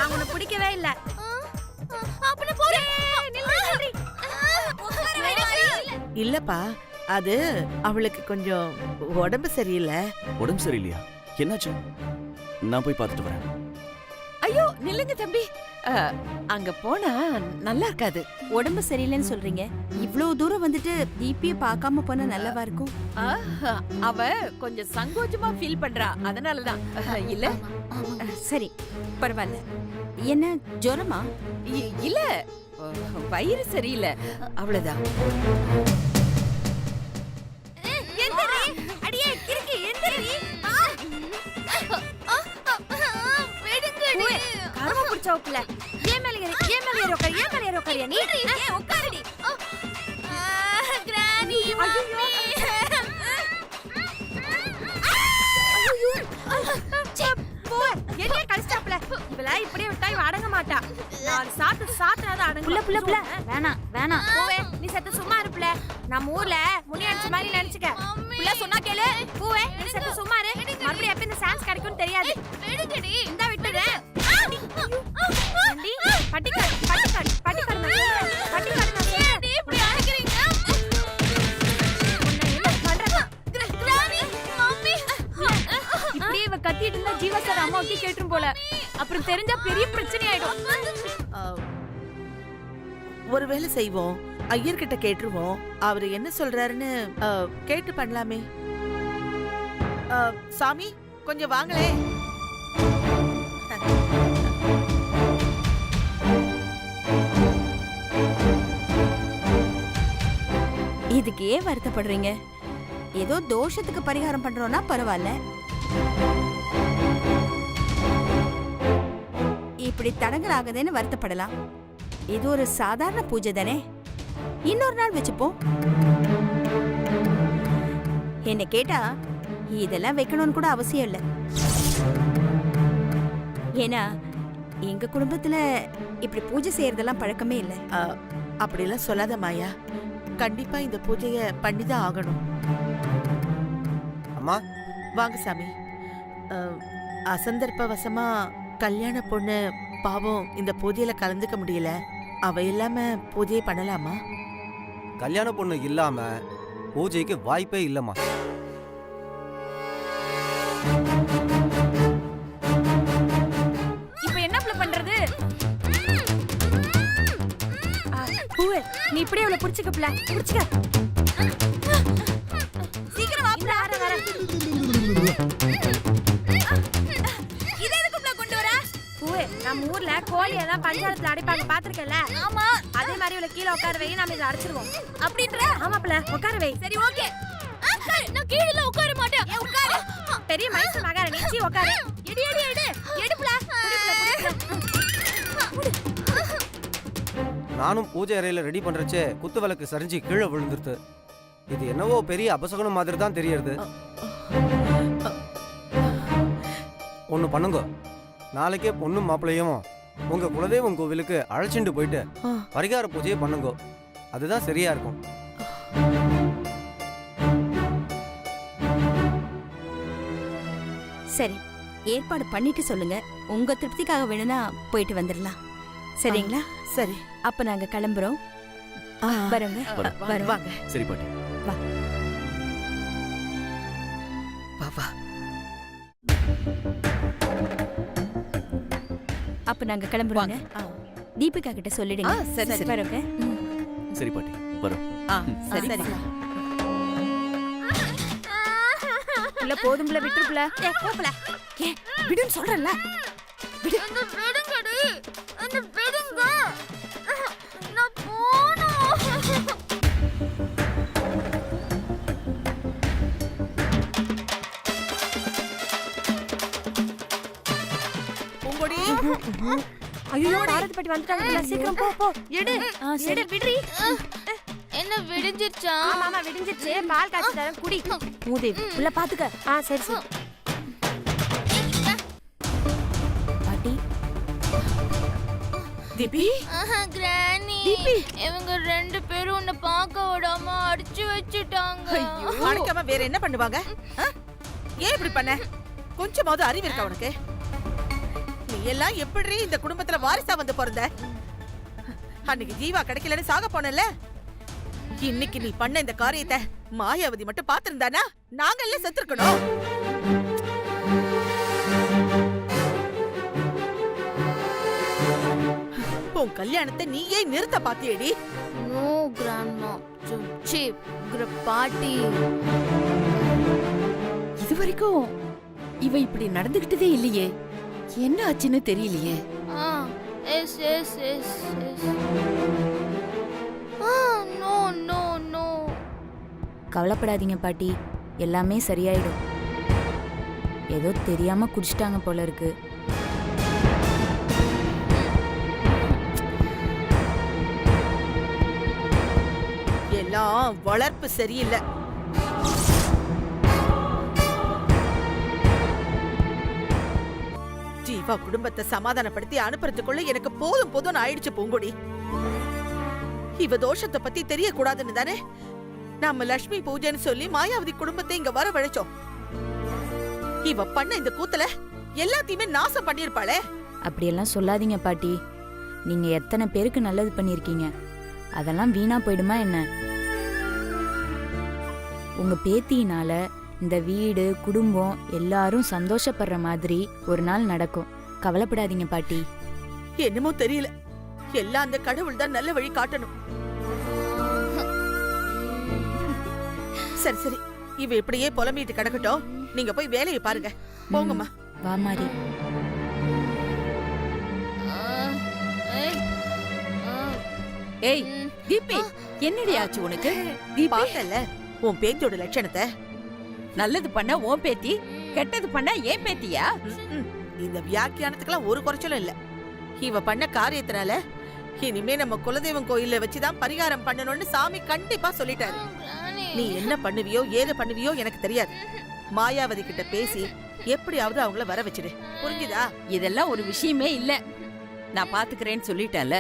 நான் உன்னை பிடிக்கவே இல்ல. அப்பன போறேன். இல்லப்பா, அது அவளுக்கு கொஞ்சம் உடம்பு சரியில்லை. உடம்பு சரியில்லையா? என்னாச்சு? நான் போய் பார்த்துட்டு வரேன். ஐயோ நில்லுங்க தம்பி, அங்க போனா நல்லா இருக்காது. உடம்பு சரியில்லைன்னு சொல்றீங்க, இவ்வளவு தூரம் வந்துட்டு டிபியை பார்க்காம போனா நல்லவா இருக்கும். அவ கொஞ்சம் சங்கோஜமா ஃபீல் பண்றா, அதனாலதான். இல்ல சரி பரவாயில்ல. என்ன ஜுரமா? இல்ல, வயிறு சரியில்லை, அவ்வளவுதான். அடியே கிறுக்கி எந்திரி. கரம புடிச்சவக்குல ஏன் மேல ஏறி உட்காரியா நீ? உட்காருடி. Granny mummy. என்ன கழிச்சாப்ல இவள இப்படியே விட்டா இவ அடங்க மாட்டா. நான் சாப்பிட்டாதான் அடங்க. புள்ள வேணாம் பூவே, நீ சத்த சும்மா இருப்புல. நம்ம ஊர்ல முனி அடிச்ச மாதிரி நினைச்சுக்க. புள்ள சொன்னா கேளு. பூவே நீ சத்த சும்மா இரு. மறுபடியும் எப்ப இந்த சான்ஸ் கிடைக்கும்னு தெரியாது. விடுங்கடி. இந்த விட்டுறேன். பட்டிக்காடு இப்படி அழைக்கிறீங்க. இப்படியே இவ கத்திட்டு இருந்தா ஜீவா சார் அம்மாவுக்கு கேட்டுரும் போல. அப்புறம் தெரிஞ்சா பெரிய பிரச்சனை ஆயிடும். ஒரு வேலை செய்வோம், ஐயர்கிட்ட கேட்டுருவோம். அவரு என்ன சொல்றாருன்னு கேட்டு பண்ணலாமே. சாமி கொஞ்சம் வாங்களே. இதுக்கு ஏன் வருத்தப்படுறீங்க? ஏதோ தோஷத்துக்கு பரிகாரம் பண்றோம்னா பரவாயில்ல. இப்படி தடங்கல் ஆகுதுன்னு வருத்தப்படலாம். இது ஒரு சாதாரண பூஜை தானே, இன்னொரு நாள் வச்சுப்போம். என்ன கேட்டா இதெல்லாம் வைக்கணும்னு கூட அவசியம் இல்லை. ஏன்னா எங்க குடும்பத்துல இப்படி பூஜை செய்யறதெல்லாம் பழக்கமே இல்லை. அப்படிலாம் சொல்லாத மாயா, கண்டிப்பா இந்த பூஜைய பண்ணிதான் ஆகணும். அம்மா வாங்க சாமி. அசந்தர்ப்பவசமா கல்யாண பொண்ணு பாவம் இந்த பூஜையில கலந்துக்க முடியல. அவ இல்லாம பூஜையை பண்ணலாமா? கல்யாண பொண்ணு இல்லாம பூஜைக்கு வாய்ப்பே இல்லம்மா. இப்ப என்ன பண்றது? பூவே நீ இப்படியே அவளை புடிச்சுக்க. சீக்கிரம் வா. வர இத எதுக்குள்ள கொண்டு வர? பூவே நம்ம ஊர்ல கோழியை தான் பஞ்சாயத்துல அடைப்பாங்க, பாத்துக்கல? ஆமா, அதே மாதிரி இவளை கீழே உட்கார வை, நாம இத அடிச்சிருவோம். அப்படின்ற? ஆமாப்ல, உட்கார வை. சரி ஓகே. நான் கீழ உட்கார மாட்டேன். உட்காரு. பெரிய மனுஷ மகாராணி, சீ உட்காரு. எடு எடுப்புல. நானும் பூஜை அறையில ரெடி பண்றச்சே குத்து விளக்கு சரிஞ்சு கீழே விழுந்துருது. இது என்னவோ பெரிய அபசகுனம் மாதிரி தான் தெரியறது. ஒண்ணு பண்ணுங்க, நாளைக்கே பொண்ணும் மாப்பிள்ளையும் உங்க குலதெய்வம் கோவிலுக்கு அழைச்சிட்டு போயிட்டு பரிகார பூஜையை பண்ணுங்க. அதுதான் சரியா இருக்கும். சரி, ஏற்பாடு பண்ணிட்டு சொல்லுங்க. உங்க திருப்திக்காக வேணும்னா போயிட்டு வந்துடலாம். சரிங்களா? சரி, அப்ப நாங்க கிளம்புறோம். வரோங்க. வாங்க. சரி பாட்டி. வா. வா. அப்ப நாங்க கிளம்புறோங்க. தீபிகா கிட்ட சொல்லிடுங்க. சரி. வரோங்க. சரி பாட்டி, வரோம். சரி. புள்ள போதும்ல, விட்டுப்புல. போப்புல. விடுன்னு சொல்றல. விடு. அந்த விடுங்க. நான் போணும். பூங்கொடி. ஐயோ, பாரதி பாட்டி வந்துட்டாங்க. சீக்கிரம் போ. எடு விடுறி. என்ன விடிஞ்சிருச்சா? ஆமா விடிஞ்சிருச்சு. பால் காய்ச்சி தரேன், குடி. மூதேவி உள்ள பாத்துக்க. சரி. பாட்டி. தீபி. கிரானி, இவங்க ரெண்டு பேரும் உன்னை பார்க்க விடாம அடிச்சு வச்சுட்டாங்க. அடிக்காம வேற என்ன பண்ணுவாங்க? ஏன் இப்படி பண்ண? கொஞ்சமாவது அறிவு இருக்கா உனக்கு? நீ எல்லாம் எப்படி இந்த குடும்பத்துல வாரிசா வந்து பிறந்த? அன்னைக்கு ஜீவா கிடைக்கலன்னு சாக போனல, இன்னைக்கு நீ பண்ண இந்த காரியத்தை மாயாவதி மட்டும் பாத்திருந்தானா நாங்களே செத்துருக்கணும். உன் கல்யாணத்தை நீயே நிறுத்த பாத்தியேடி. நோ கிராண்ட்மா, சீப் பாட்டி. இது வரைக்கும் இவ இப்படி நடந்துகிட்டதே இல்லையே, என்ன ஆச்சுன்னு தெரியலையே. Yes yes yes yes. No no no. கவலைப்படாதீங்க பாட்டி, எல்லாமே சரியாயிடும். ஏதோ தெரியாம குடிச்சிட்டாங்க போல இருக்கு. எல்லாம் வளர்ப்பு சரியில்லை. ஜீவா குடும்பத்தை சமாதானப்படுத்தி அனுப்புறதுக்குள்ள எனக்கு போதும் போதும் ஆயிடுச்சு பூங்கொடி. இவ தோஷத்தை பத்தி தெரியக்கூடாதுன்னு தானே நம்ம லட்சுமி பூஜைன்னு சொல்லி மாயாவதி குடும்பத்தை இங்க வர வழைச்சோம். இவ பண்ண இந்த கூத்துல எல்லாத்தையுமே நாசம் பண்ணிருப்பாளே. அப்படியெல்லாம் சொல்லாதீங்க பாட்டி, நீங்க எத்தனை பேருக்கு நல்லது பண்ணிருக்கீங்க, அதெல்லாம் வீணா போயிடுமா என்ன? உங்க பேத்தியினால இந்த வீடு குடும்பம் எல்லாரும் சந்தோஷப்படுற மாதிரி ஒரு நாள் நடக்கும். கவலைப்படாதீங்க பாட்டி. என்னமோ தெரியல, எல்லாம் அந்த கடவுள் தான் நல்ல வழி காட்டணும். சரி சரி, இவ இப்படியே புலம்பிட்டு கிடக்கட்டும், நீங்க போய் வேலையை பாருங்க. போங்கம்மா. வா மாறி. ஏய் தீபி, என்னடி ஆச்சு உனக்கு? தீபி, பார்த்தல உன் பேத்தியோட லட்சணத்தை. நல்லது பண்ண உன் பேத்தி, கெட்டது பண்ண ஏன் பேத்தியா? இந்த வியாக்கியானத்துக்கெல்லாம் ஒரு குறைச்சலும் இல்ல. இவ பண்ண காரியத்தினால இனிமே நம்ம குலதெய்வம் கோயில்ல வச்சுதான் பரிகாரம் பண்ணணும்னு சாமி கண்டிப்பா சொல்லிட்டாரு. நீ என்ன பண்ணுவியோ ஏது பண்ணுவியோ எனக்கு தெரியாது. மாயாவதி கிட்ட பேசி எப்படியாவது அவங்கள வர வச்சிடு, புரிஞ்சுதா? இதெல்லாம் ஒரு விஷயமே இல்ல, நான் பாத்துக்கிறேன்னு சொல்லிட்டேன்ல.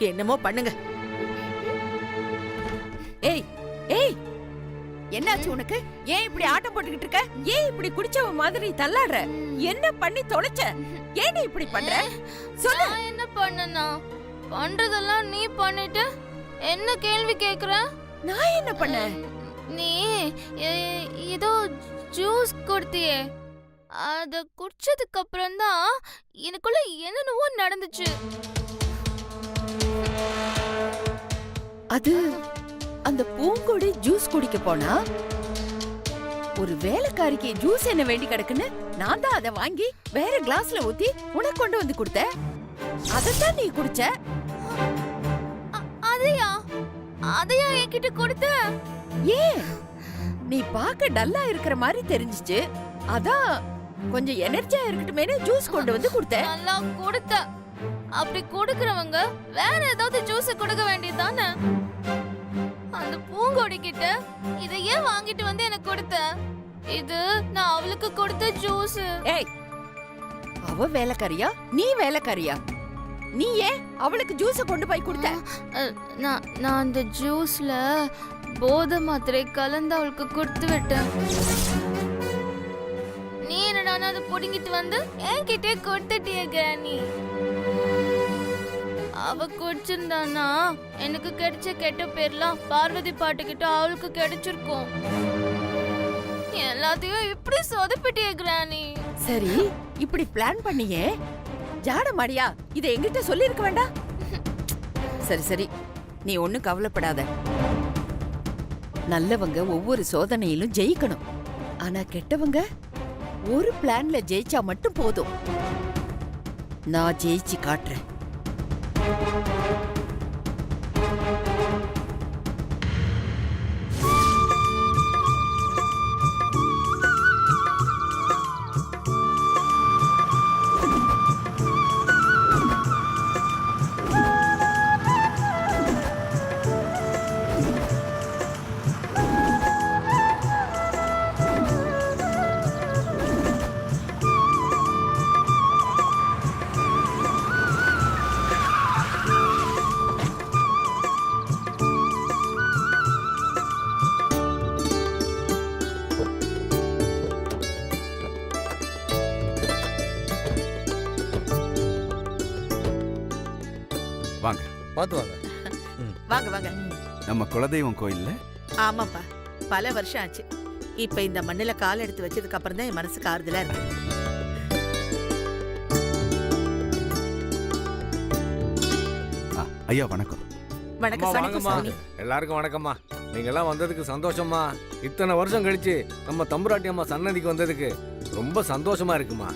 என்னமோ பண்ணுங்க. ஏய் ஏய், என்னாச்சு உனக்கு? ஏன் இப்படி ஆட்டம் போட்டுக்கிட்டு இருக்க? ஏன் இப்படி குடிச்சவ மாதிரி தள்ளாடுற? என்ன பண்ணி தொலைச்ச? ஏன் நீ இப்படி பண்ற? சொல்லு. நான் என்ன பண்ணனா? பண்றதெல்லாம் நீ பண்ணிட்டு என்ன கேள்வி கேக்குற? நான் என்ன பண்ண? நீ ஏதோ ஜூஸ் கொடுத்தியே, அத குடிச்சதுக்கு அப்புறம் தான் எனக்குள்ள என்னென்னவோ நடந்துச்சு. அது அந்த பூங்கொடி ஜூஸ் குடிக்க போனா ஒரு வேலைக்காரிக்கு ஜூஸ் என்ன வேண்டி கிடக்குன்னு நான் தான் அதை வாங்கி வேற கிளாஸ்ல ஊத்தி உனக்கு கொண்டு வந்து கொடுத்தேன். அதத்தான் நீ குடிச்ச. அதையா என்கிட்ட கொடுத்த? ஏன் நீ பார்க்க டல்லா இருக்கிற மாதிரி தெரிஞ்சிச்சு, அதான் கொஞ்சம் எனர்ஜியா இருக்கட்டுமேனு ஜூஸ் கொண்டு வந்து கொடுத்தேன். நல்லா கொடுத்த. அப்படி கொடுக்கறவங்க வேற ஏதாவது ஜூஸ் கொடுக்க வேண்டியதானே? அந்த பூங்கொடி கிட்ட இத ஏன் வாங்கிட்டு வந்து எனக்கு கொடுத்த? இது நான் அவளுக்கு கொடுத்த ஜூஸ். ஏய், அவ வேலைக்காரியா நீ வேலைக்காரியா? நீ ஏன் அவளுக்கு ஜூஸ கொண்டு போய் கொடுத்த? நான் அந்த ஜூஸ்ல போதை மாத்திரை கலந்து அவளுக்கு கொடுத்து விட்டேன். நீ என்னடா அதை புடுங்கிட்டு வந்து என்கிட்டே கொடுத்துட்டிய கிராணி. அவ குடிச்சிருந்தானா எனக்கு கிடைச்ச கெட்ட பேர்லாம் பார்வதி பாட்டு கிட்ட அவளுக்கு கிடைச்சிருக்கும். எல்லாத்தையும் இப்படி சொதப்பிட்டிய கிராணி. சரி, இப்படி பிளான் பண்ணியே ஜாட மாடியா, இத என்கிட்ட சொல்லி இருக்க வேண்டாம். சரி சரி, நீ ஒண்ணும் கவலைப்படாத. நல்லவங்க ஒவ்வொரு சோதனையிலும் ஜெயிக்கணும், ஆனா கெட்டவங்க ஒரு பிளான்ல ஜெயிச்சா மட்டும் போதும். நான் ஜெயிச்சு காட்டுறேன். வாங்க. பார்த்து வாங்க. வாங்க வாங்க. நம்ம குலதெய்வம் கோயில்ல ஆமாப்பா, பல வருஷம் ஆச்சு. இப்ப இந்த மண்ணுல கால் எடுத்து வச்சதுக்கு அப்புறம் தான் என் மனசுக்கு ஆறுதலா இருக்கு. ஐயா வணக்கம். வணக்கம் வாங்கம்மா. சாமி. எல்லாருக்கும் வணக்கம்மா. நீங்க எல்லாம் வந்ததுக்கு சந்தோஷமா. இத்தனை வருஷம் கழிச்சு நம்ம தம்புராட்டி அம்மா சன்னதிக்கு வந்ததுக்கு ரொம்ப சந்தோஷமா இருக்குமா.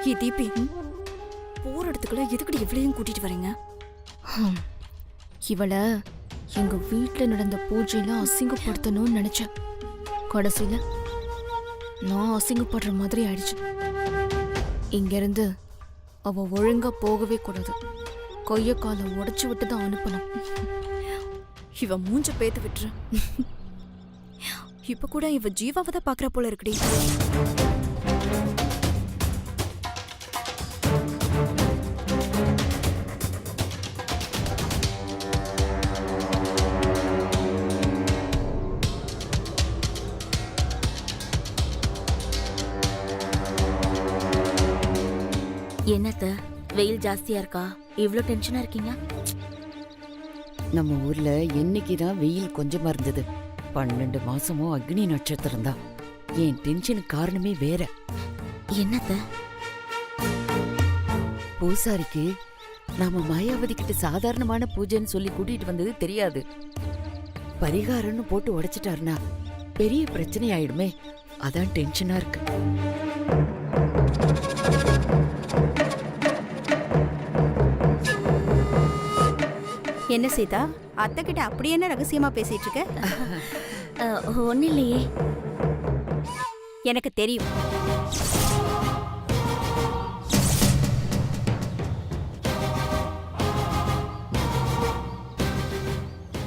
ஏ தீபி, போற இடத்துக்குள்ள எதுக்கடி இவளையும் கூட்டிட்டு வரீங்க? இவளை எங்க வீட்ல நடந்த பூஜையில அசிங்கப்படுத்தணும்னு நினைச்சேன். கடைசியில நான் அசிங்கப்படுற மாதிரி ஆயிடுச்சு. இங்க இருந்து அவ ஒழுங்கா போகவே கூடாது. கைய காலை உடைச்சு விட்டு தான் அனுப்பணும். இவ மூஞ்ச பேத்து விட்டுரு. இப்ப கூட இவ ஜீவாவை தான் பாக்குற போல இருக்குடி. என்னத்த வெயில் ஜாஸ்தியா இருக்கா? இவ்ளோ டென்ஷனா இருக்கீங்க? நம்ம ஊர்ல என்னைக்குதான் வெயில் கொஞ்சமா இருந்தது? 12 மாசமும் அக்னி நட்சத்திரம் தான். என் டென்ஷனுக்கு காரணமே வேற. என்னத்த? பூசாரிக்கு நாம மாயாவதி கிட்ட சாதாரணமான பூஜைன்னு சொல்லி கூட்டிட்டு வந்தது தெரியாது. பரிகாரம்னு போட்டு உடைச்சிட்டாருனா பெரிய பிரச்சனை ஆயிடுமே. அதான் டென்ஷனா இருக்கு. என்ன சீதா, அத்தை கிட்ட அப்படி என்ன ரகசியமா பேசிட்டு இருக்க? ஒன்னும் இல்லையே. எனக்கு தெரியும்.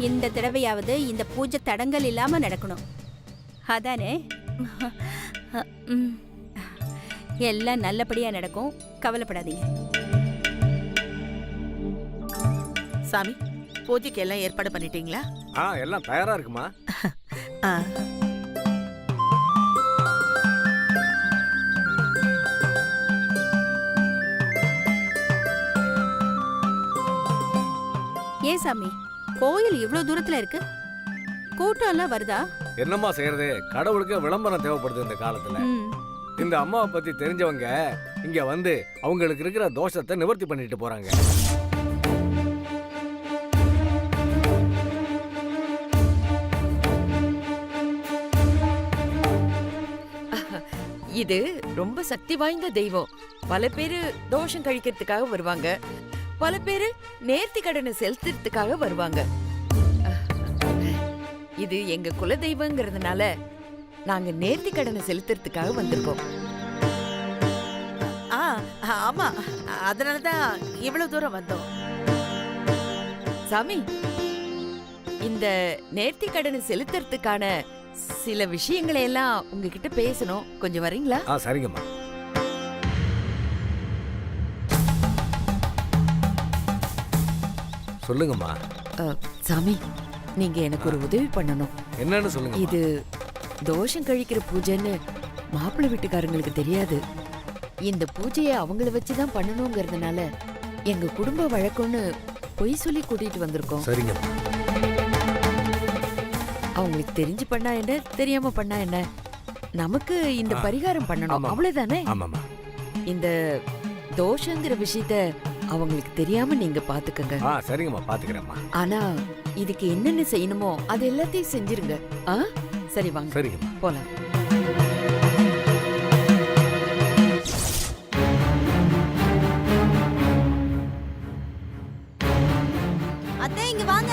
இந்த தடவையாவது இந்த பூஜை தடங்கல் இல்லாம நடக்கணும். அதானே? எல்லாம் நல்லபடியா நடக்கும், கவலைப்படாதீங்க. சாமி, பூஜைக்கு எல்லாம் ஏற்பாடு பண்ணிட்டீங்களா? எல்லாம் தயாரா இருக்குமா. ஆ. ஏன் சாமி, கோயில் இவ்வளவு தூரத்துல இருக்கு, கூட்டம் எல்லாம் வருதா? என்னம்மா செய்யறது, கடவுளுக்கு விளம்பரம் தேவைப்படுது இந்த காலத்துல. ம். இந்த அம்மாவை பத்தி தெரிஞ்சவங்க இங்க வந்து அவங்களுக்கு இருக்கிற தோஷத்தை நிவர்த்தி பண்ணிட்டு போறாங்க. இது ரொம்ப சக்தி வாய்ந்த தெய்வம். பல பேரு தோஷம் கழிக்கிறதுக்காக வருவாங்க, பல பேரு நேர்த்தி கடனை செலுத்துறதுக்காக வருவாங்க. இது எங்க குல தெய்வங்கிறதுனால நாங்க நேர்த்தி கடனை செலுத்துறதுக்காக வந்திருக்கோம். ஆமா, அதனாலதான் இவ்வளவு தூரம் வந்தோம். சாமி, இந்த நேர்த்தி கடனை செலுத்துறதுக்கான சில விஷயங்களை எல்லாம் உங்ககிட்ட பேசணும். கொஞ்சம் வரீங்களா? சரிங்கம்மா. சொல்லுங்கம்மா. சாமி, நீங்க எனக்கு ஒரு உதவி பண்ணணும். என்னன்னு சொல்லுங்க. இது தோஷம் கழிக்கிற பூஜைன்னு மாப்பிள்ளை வீட்டுக்காரங்களுக்கு தெரியாது. இந்த பூஜையை அவங்கள வச்சுதான் பண்ணணுங்கிறதுனால எங்க குடும்ப வழக்கம்னு பொய் சொல்லி கூட்டிட்டு வந்திருக்கோம். சரிங்கம்மா. அவங்களுக்கு தெரிஞ்சு பண்ணா என்ன, தெரியாம பண்ணா என்ன, நமக்கு இந்த பரிகாரம் பண்ணணும், ஆமாம். அவ்வளவுதானே? ஆமாம்மா. இந்த தோஷங்கிற விஷயத்த அவங்களுக்கு தெரியாம நீங்க பாத்துக்கங்க. சரிங்கம்மா, பாத்துக்கிறேம்மா. ஆனா இதுக்கு என்னென்ன செய்யணுமோ அது எல்லாத்தையும் செஞ்சிருங்க. சரி, வாங்க சரிங்கம்மா, போலாம். அத்தை, இங்க வாங்க.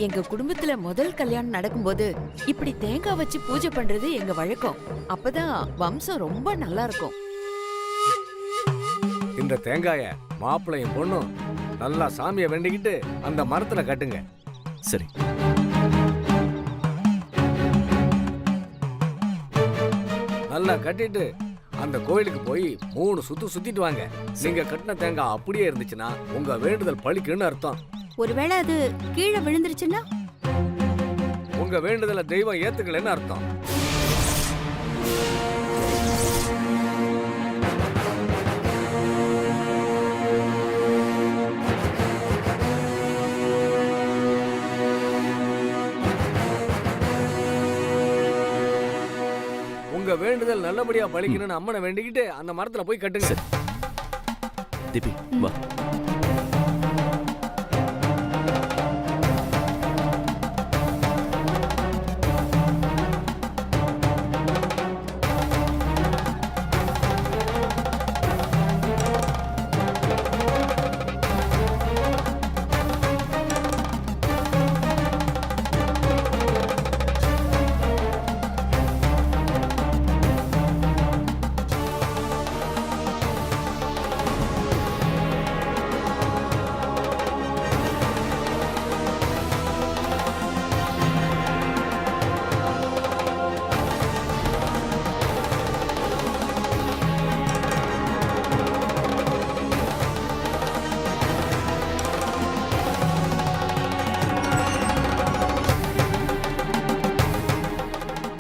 எங்க குடும்பத்துல முதல் கல்யாணம் நடக்கும்போது இப்படி தேங்காய் வச்சு பூஜை பண்றது எங்க வழக்கம். அப்பதான் வம்சம் ரொம்ப நல்லா இருக்கும். இந்த தேங்காய மாப்பிள்ளையும் பொண்ணும் நல்லா சாமியை வேண்டிக்கிட்டு அந்த மரத்துல கட்டுங்க. சரி. நல்லா கட்டிட்டு அந்த கோயிலுக்கு போய் 3 சுத்து சுத்திட்டு வாங்க. நீங்க கட்டின தேங்காய் அப்படியே இருந்துச்சுன்னா உங்க வேண்டுதல் பலிக்குன்னு அர்த்தம். ஒருவேளை அது கீழே விழுந்துருச்சுன்னா? உங்க வேண்டுதலை தெய்வம் ஏத்துக்கலன்னு அர்த்தம். உங்க வேண்டுதல் நல்லபடியா பலிக்கணும்னு அம்மனை வேண்டிக்கிட்டு அந்த மரத்துல போய் கட்டுங்க. தீபி வா.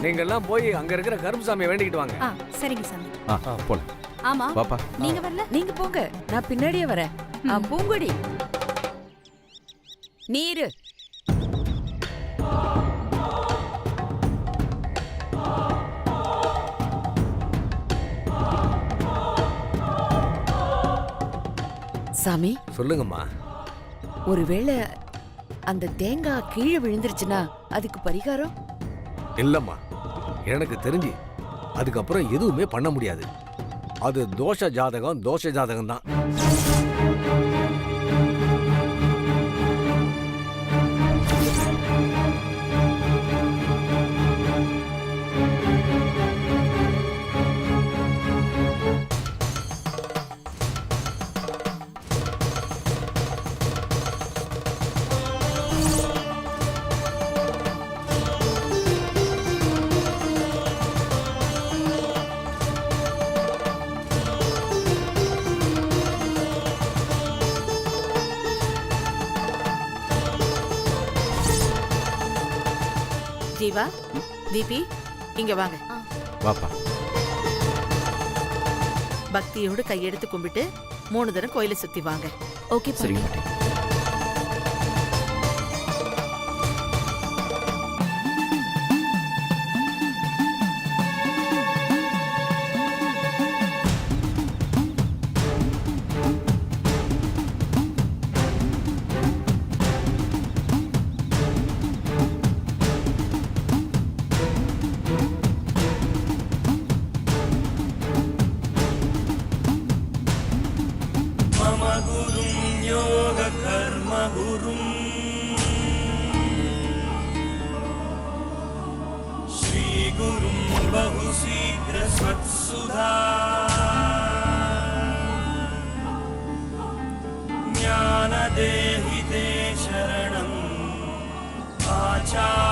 நீங்க எல்லாம் போய் அங்க இருக்கிற கருப்பு சாமியை வேண்டிக்கிட்டு வாங்க. சரிங்க சாமி. போலாம். ஆமா, வாப்பா. நீங்க வரல? நீங்க போங்க, நான் பின்னாடியே வரேன். பூங்கொடி நீரு. சாமி சொல்லுங்கம்மா. ஒருவேளை அந்த தேங்காய் கீழே விழுந்துருச்சுன்னா அதுக்கு பரிகாரம்? இல்லம்மா, எனக்கு தெரிஞ்சு அதுக்கப்புறம் எதுவுமே பண்ண முடியாது. அது தோஷ ஜாதகம் தான். ஜீவா, தீபி, இங்க வாங்க. வாப்பா. பக்தியோடு கையெடுத்து கும்பிட்டு 3 தடவை கோயிலை சுத்தி வாங்க. ஓகே சரிங்க பாட்டி. ज्ञानदेहि ते शरणम् आचार्य